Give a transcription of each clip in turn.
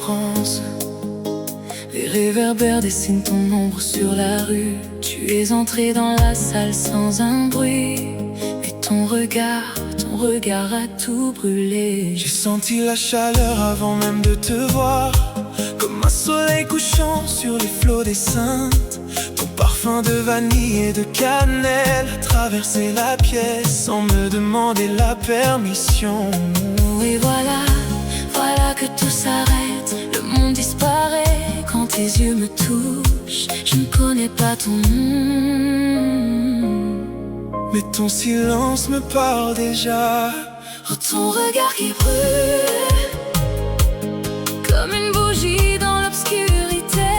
France, les réverbères dessinent ton ombre sur la rue. Tu es entré dans la salle sans un bruit, puis ton regard a tout brûlé. J'ai senti la chaleur avant même de te voir, comme un soleil couchant sur les flots des Saintes. Ton parfum de vanille et de cannelle a traversé la pièce sans me demander la permission. Et voilà que tout s'arrête, le monde disparaît quand tes yeux me touchent. Je ne connais pas ton nom, mais ton silence me parle déjà. Oh, ton regard qui brûle comme une bougie dans l'obscurité.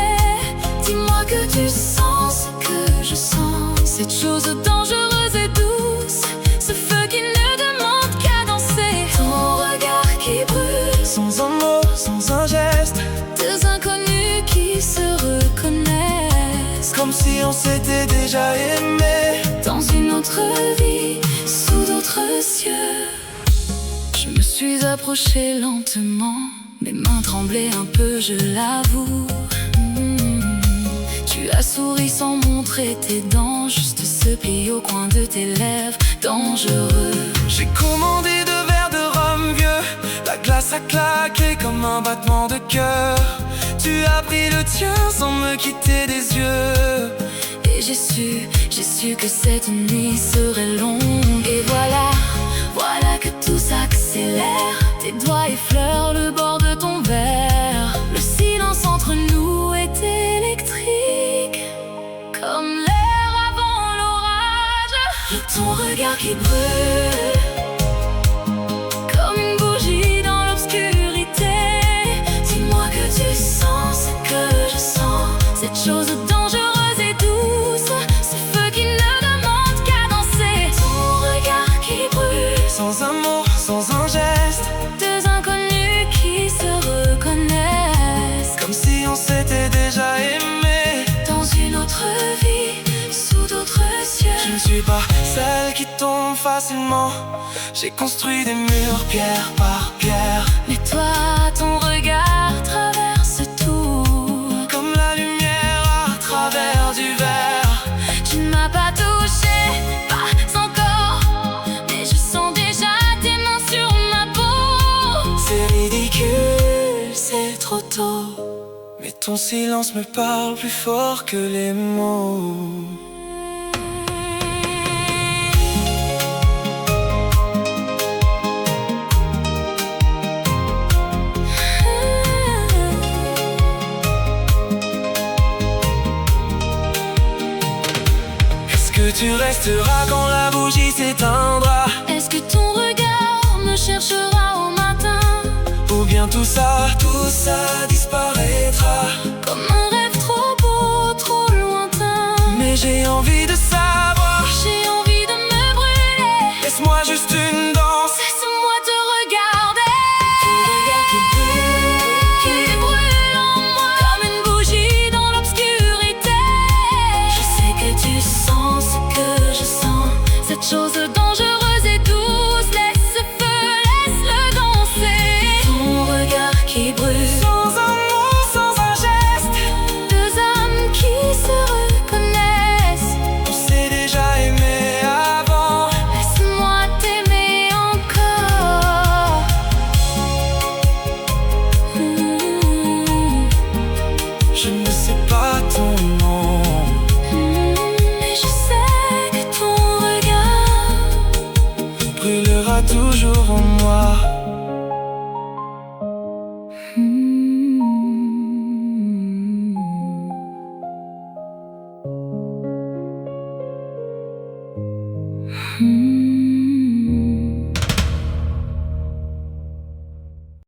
Dis-moi que tu sens ce que je sens, cette chose dangereuse et douce, ce feu qui ne demande qu'à danser. Ton regard qui brûle, sans un mot, sans un geste, deux inconnus qui se reconnaissent, comme si on s'était déjà aimé dans une autre vie, sous d'autres cieux. Je me suis approché lentement, mes mains tremblaient un peu, je l'avoue. Tu as souri sans montrer tes dents, juste ce pli au coin de tes lèvres, dangereux. J'ai commandé 2 verres de rhum vieux, la glace a claqué comme un battement de cœur. Tu as pris le tien sans me quitter des yeux. Et j'ai su que cette nuit serait longue. Et voilà que tout s'accélère. Tes doigts effleurent le bord de ton verre. Le silence entre nous est électrique, comme l'air avant l'orage. Ton regard qui brûle comme une bougie dans l'obscurité. Dis-moi que tu sens ce que je sens, cette chose dangereuse et douce, ce feu qui ne demande qu'à danser. Ton regard qui brûle, sans un mot, sans un geste, deux inconnus qui se reconnaissent, comme si on s'était déjà aimé dans une autre vie, sous d'autres cieux. Je ne suis pas celle qui tombe facilement, j'ai construit des murs pierre par pierre. Mais toi, ton regard traverse tout, comme la lumière à travers du verre. tu ne m'as pas touché, pas encore, mais je sens déjà tes mains sur ma peau. C'est ridicule, c'est trop tôt, mais ton silence me parle plus fort que les mots. Est-ce que tu resteras quand la bougie s'éteindra? Est-ce que ton regard me cherchera au matin? Ou bien tout ça disparaîtra Comme un rêve trop beau, trop lointain. mais j'ai envie de ça.